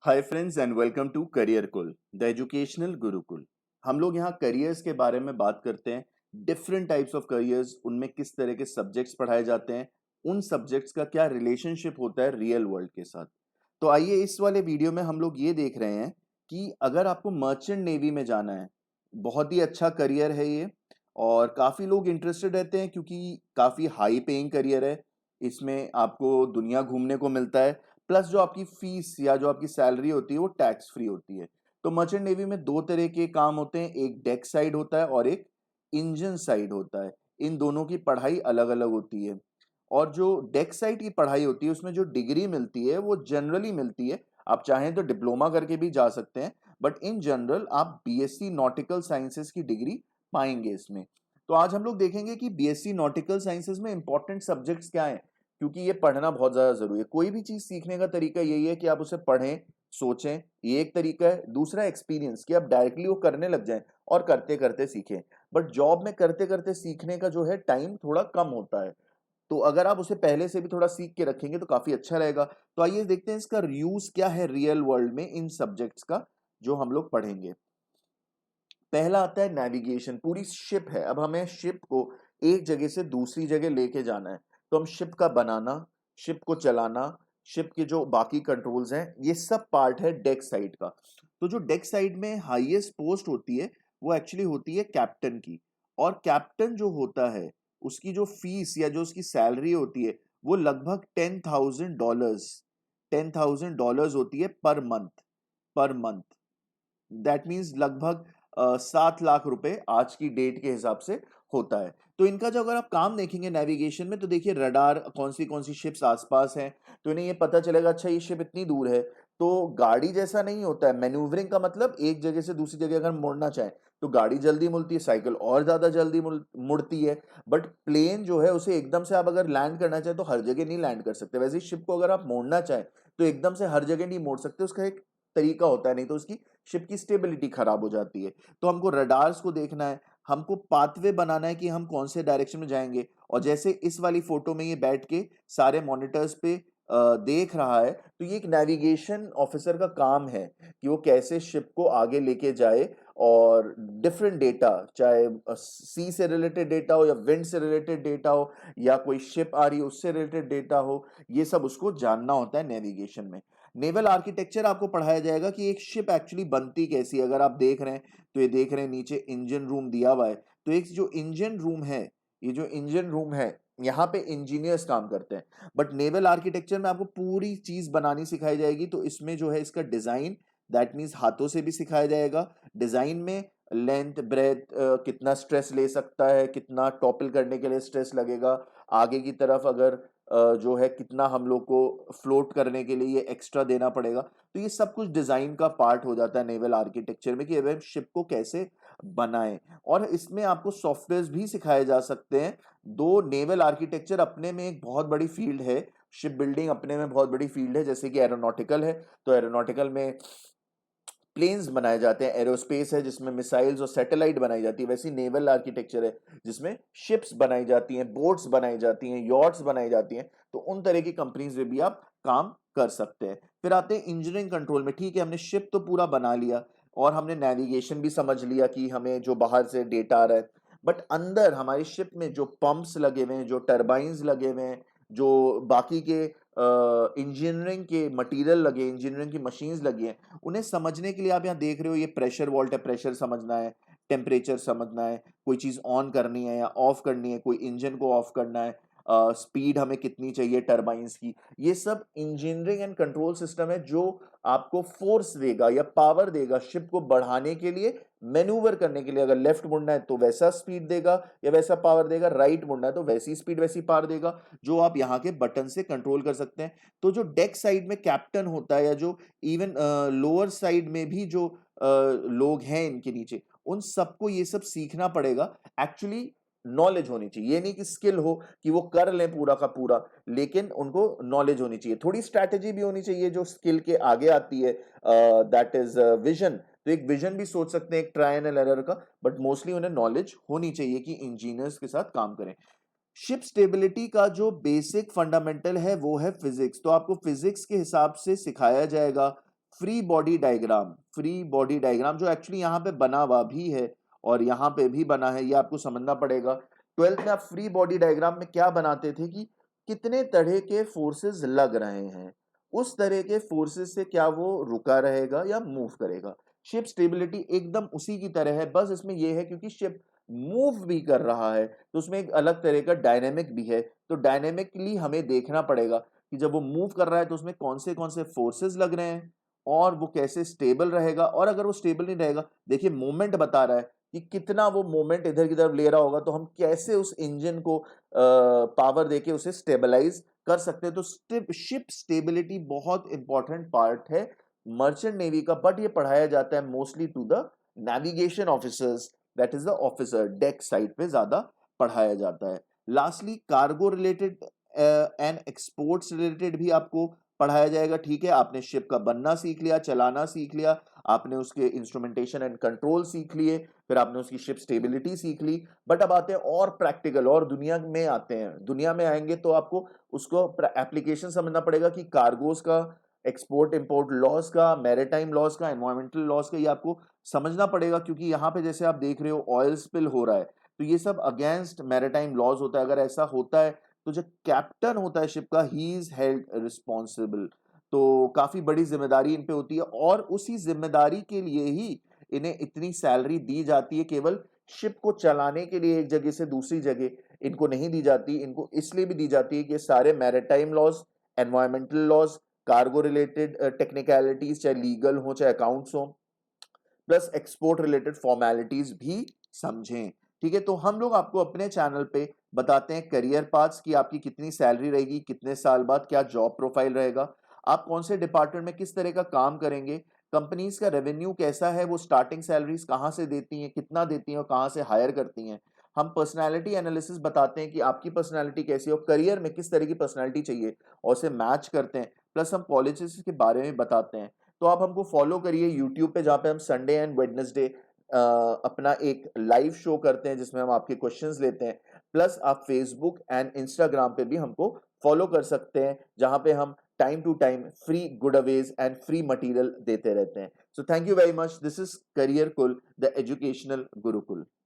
Hi friends and welcome to career cool the educational gurukul. हम लोग यहाँ करियर्स के बारे में बात करते हैं। डिफरेंट टाइप्स ऑफ करियर्स, उनमें किस तरह के सब्जेक्ट्स पढ़ाए जाते हैं, उन सब्जेक्ट्स का क्या रिलेशनशिप होता है रियल वर्ल्ड के साथ। तो आइए इस वाले वीडियो में हम लोग ये देख रहे हैं कि अगर आपको मर्चेंट नेवी में जाना है, बहुत ही अच्छा करियर है ये। और काफ़ी लोग इंटरेस्टेड रहते हैं क्योंकि काफ़ी हाई पेइंग करियर है। इसमें आपको दुनिया घूमने को मिलता है, प्लस जो आपकी फीस या जो आपकी सैलरी होती है वो टैक्स फ्री होती है। तो मर्चेंट नेवी में दो तरह के काम होते हैं, एक डेक साइड होता है और एक इंजन साइड होता है। इन दोनों की पढ़ाई अलग अलग होती है। और जो डेक साइड की पढ़ाई होती है उसमें जो डिग्री मिलती है वो जनरली मिलती है। आप चाहें तो डिप्लोमा करके भी जा सकते हैं, बट इन जनरल आप बीएससी नॉटिकल साइंसेस की डिग्री पाएंगे इसमें। तो आज हम लोग देखेंगे कि बीएससी नॉटिकल साइंसेस में इंपॉर्टेंट सब्जेक्ट्स क्या हैं, क्योंकि ये पढ़ना बहुत ज्यादा जरूरी है। कोई भी चीज सीखने का तरीका यही है कि आप उसे पढ़ें, सोचें, ये एक तरीका है। दूसरा एक्सपीरियंस, कि आप डायरेक्टली वो करने लग जाएं और करते करते सीखें। बट जॉब में करते करते सीखने का जो है टाइम थोड़ा कम होता है। तो अगर आप उसे पहले से भी थोड़ा सीख के रखेंगे तो काफी अच्छा रहेगा। तो आइए देखते हैं इसका यूज क्या है रियल वर्ल्ड में इन सब्जेक्ट्स का जो हम लोग पढ़ेंगे। पहला आता है नेविगेशन। पूरी शिप है, अब हमें शिप को एक जगह से दूसरी जगह लेके जाना है। तो हम शिप का बनाना, शिप को चलाना, शिप के जो बाकी कंट्रोल्स हैं, ये सब पार्ट है डेक साइड का। तो जो डेक साइड में हाईएस्ट पोस्ट होती है वो एक्चुअली होती है कैप्टन की। और कैप्टन जो होता है उसकी जो फीस या जो उसकी सैलरी होती है वो लगभग $10,000, $10,000 होती है per month. Per month that means लगभग 7 लाख रुपए आज की डेट के हिसाब से होता है। तो इनका जो अगर आप काम देखेंगे नेविगेशन में, तो देखिए रडार कौन सी शिप्स आसपास हैं, तो इन्हें ये पता चलेगा अच्छा ये शिप इतनी दूर है। तो गाड़ी जैसा नहीं होता है मैन्यूवरिंग का, मतलब एक जगह से दूसरी जगह अगर मुड़ना चाहे तो गाड़ी जल्दी मुड़ती है, साइकिल और ज्यादा जल्दी मुड़ती है। बट प्लेन जो है उसे एकदम से आप अगर लैंड करना चाहे तो हर जगह नहीं लैंड कर सकते। वैसे ही शिप को अगर आप मोड़ना चाहे तो एकदम से हर जगह नहीं मोड़ सकते, उसका एक तरीका होता है, नहीं तो उसकी शिप की स्टेबिलिटी खराब हो जाती है। तो हमको रडार्स को देखना है, हमको पाथवे बनाना है कि हम कौन से डायरेक्शन में जाएंगे। और जैसे इस वाली फोटो में ये बैठ के सारे मॉनिटर्स पे देख रहा है, तो ये एक नेविगेशन ऑफिसर का काम है कि वो कैसे शिप को आगे लेके जाए। और डिफरेंट डेटा, चाहे सी से रिलेटेड डेटा हो या विंड से रिलेटेड डेटा हो या कोई शिप आ रही है उससे रिलेटेड डेटा हो, ये सब उसको जानना होता है नेविगेशन में। नेवल आर्किटेक्चर आपको पढ़ाया जाएगा कि एक शिप एक्चुअली बनती कैसी है। अगर आप देख रहे हैं तो ये देख रहे हैं नीचे इंजन रूम दिया हुआ है। तो एक जो इंजन रूम है, ये जो इंजन रूम है, यहाँ पे इंजीनियर्स काम करते हैं। बट नेवल आर्किटेक्चर में आपको पूरी चीज बनानी सिखाई जाएगी। तो इसमें जो है इसका डिजाइन, दैट मीन्स हाथों से भी सिखाया जाएगा। डिजाइन में लेंथ ब्रेथ, कितना स्ट्रेस ले सकता है, कितना टॉपल करने के लिए स्ट्रेस लगेगा, आगे की तरफ अगर जो है कितना हम लोग को फ्लोट करने के लिए ये एक्स्ट्रा देना पड़ेगा। तो ये सब कुछ डिजाइन का पार्ट हो जाता है नेवल आर्किटेक्चर में कि अब शिप को कैसे बनाएं। और इसमें आपको सॉफ्टवेयर भी सिखाए जा सकते हैं। दो, नेवल आर्किटेक्चर अपने में एक बहुत बड़ी फील्ड है, शिप बिल्डिंग अपने में बहुत बड़ी फील्ड है। जैसे कि एरोनॉटिकल है, तो एरोनॉटिकल में प्लेन्स बनाए जाते हैं, एरोस्पेस है जिसमें मिसाइल्स और सैटेलाइट बनाई जाती है। वैसी नेवल आर्किटेक्चर है जिसमें शिप्स बनाई जाती हैं, बोट्स बनाई जाती हैं, यॉट्स बनाई जाती हैं। तो उन तरह की कंपनीज में भी आप काम कर सकते हैं। फिर आते हैं इंजीनियरिंग कंट्रोल में। ठीक है, हमने शिप तो पूरा बना लिया और हमने नेविगेशन भी समझ लिया कि हमें जो बाहर से डेटा आ रहा है, बट अंदर हमारी शिप में जो पंप्स लगे हुए हैं, जो टर्बाइंस लगे हुए हैं, जो बाकी के इंजीनियरिंग के मटेरियल लगे, इंजीनियरिंग की मशीन्स लगी हैं, उन्हें समझने के लिए आप यहाँ देख रहे हो ये प्रेशर वॉल्ट है, प्रेशर समझना है, टेम्परेचर समझना है, कोई चीज ऑन करनी है या ऑफ करनी है, कोई इंजन को ऑफ करना है, स्पीड हमें कितनी चाहिए टरबाइंस की। ये सब इंजीनियरिंग एंड कंट्रोल सिस्टम है जो आपको फोर्स देगा या पावर देगा शिप को बढ़ाने के लिए, मैन्यूवर करने के लिए। अगर लेफ्ट मुड़ना है तो वैसा स्पीड देगा या वैसा पावर देगा, राइट मुड़ना है तो वैसी स्पीड वैसी पावर देगा, जो आप यहाँ के बटन से कंट्रोल कर सकते हैं। तो जो डेक साइड में कैप्टन होता है या जो इवन लोअर साइड में भी जो लोग हैं इनके नीचे, उन सबको ये सब सीखना पड़ेगा। एक्चुअली नॉलेज होनी चाहिए, ये नहीं कि स्किल हो कि वो कर लें पूरा का पूरा, लेकिन उनको नॉलेज होनी चाहिए, थोड़ी स्ट्रैटेजी भी होनी चाहिए जो स्किल के आगे आती है, दैट इज विजन। तो एक विजन भी सोच सकते हैं एक ट्रायल एंड एरर का, बट मोस्टली उन्हें नॉलेज होनी चाहिए कि इंजीनियर्स के साथ काम करें। शिप स्टेबिलिटी का जो बेसिक फंडामेंटल है वो है फिजिक्स। तो आपको फिजिक्स के हिसाब से सिखाया जाएगा फ्री बॉडी डायग्राम जो एक्चुअली यहाँ पे बना हुआ भी है और यहाँ पे भी बना है, ये आपको समझना पड़ेगा। 12th में आप फ्री बॉडी डायग्राम में क्या बनाते थे कि कितने तरह के फोर्सेस लग रहे हैं, उस तरह के फोर्सेस से क्या वो रुका रहेगा या मूव करेगा। शिप स्टेबिलिटी एकदम उसी की तरह है, बस इसमें यह है क्योंकि शिप मूव भी कर रहा है तो उसमें एक अलग तरह का डायनेमिक भी है, तो डायनेमिकली हमें देखना पड़ेगा कि जब वो मूव कर रहा है तो उसमें कौन से फोर्सेस लग रहे हैं और वो कैसे स्टेबल रहेगा। और अगर वो स्टेबल नहीं रहेगा, देखिए मोमेंट बता रहा है कि कितना वो मोमेंट इधर की तरफ ले रहा होगा, तो हम कैसे उस इंजन को पावर देके उसे स्टेबलाइज कर सकते हैं। तो शिप स्टेबिलिटी बहुत इंपॉर्टेंट पार्ट है मर्चेंट नेवी का, बट ये पढ़ाया जाता है mostly to the navigation officers, that is the officer, deck side पे ज्यादा पढ़ाया जाता है। Lastly cargo related and exports related भी आपको पढ़ाया जाएगा। ठीक है, आपने शिप का बनना सीख लिया, चलाना सीख लिया, आपने उसके इंस्ट्रूमेंटेशन एंड कंट्रोल सीख लिए, फिर आपने उसकी शिप स्टेबिलिटी सीख ली। बट अब आते हैं और प्रैक्टिकल, और दुनिया में आते हैं। दुनिया में आएंगे तो आपको उसको एप्लीकेशन समझना पड़ेगा कि कार्गोस का, एक्सपोर्ट इंपोर्ट लॉस का, मैरीटाइम लॉस का, एनवायरमेंटल लॉस का, ये आपको समझना पड़ेगा क्योंकि यहाँ पे जैसे आप देख रहे हो ऑयल स्पिल हो रहा है तो ये सब अगेंस्ट मैरीटाइम लॉज होता है। अगर ऐसा होता है तो जो कैप्टन होता है शिप का, ही इज हेल्ड रिस्पॉन्सिबल। तो काफी बड़ी जिम्मेदारी इन पे होती है और उसी जिम्मेदारी के लिए ही इन्हें इतनी सैलरी दी जाती है। केवल शिप को चलाने के लिए एक जगह से दूसरी जगह इनको नहीं दी जाती, इनको इसलिए भी दी जाती है कि सारे maritime laws, environmental laws, cargo related technicalities, चाहे लीगल हो चाहे अकाउंट्स हो, प्लस एक्सपोर्ट रिलेटेड फॉर्मेलिटीज भी समझें। ठीक है, तो हम लोग आपको अपने चैनल पे बताते हैं करियर पाथ्स की आपकी कितनी सैलरी रहेगी, कितने साल बाद क्या जॉब प्रोफाइल रहेगा, आप कौन से डिपार्टमेंट में किस तरह का काम करेंगे, कंपनीज का रेवेन्यू कैसा है, वो स्टार्टिंग सैलरीज कहाँ से देती हैं, कितना देती हैं और कहाँ से हायर करती हैं। हम पर्सनालिटी एनालिसिस बताते हैं कि आपकी पर्सनालिटी कैसी है और करियर में किस तरह की पर्सनालिटी चाहिए और उसे मैच करते हैं। प्लस हम कॉलेजेस के बारे में बताते हैं। तो आप हमको फॉलो करिए यूट्यूब पे, जहाँ पे हम संडे एंड वेडनेसडे अपना एक लाइव शो करते हैं जिसमें हम आपके क्वेश्चंस लेते हैं। प्लस आप फेसबुक एंड इंस्टाग्राम पे भी हमको फॉलो कर सकते हैं जहां पे हम time to time free giveaways and free material देते रहते हैं। So thank you very much, this is career cool, the educational Gurukul.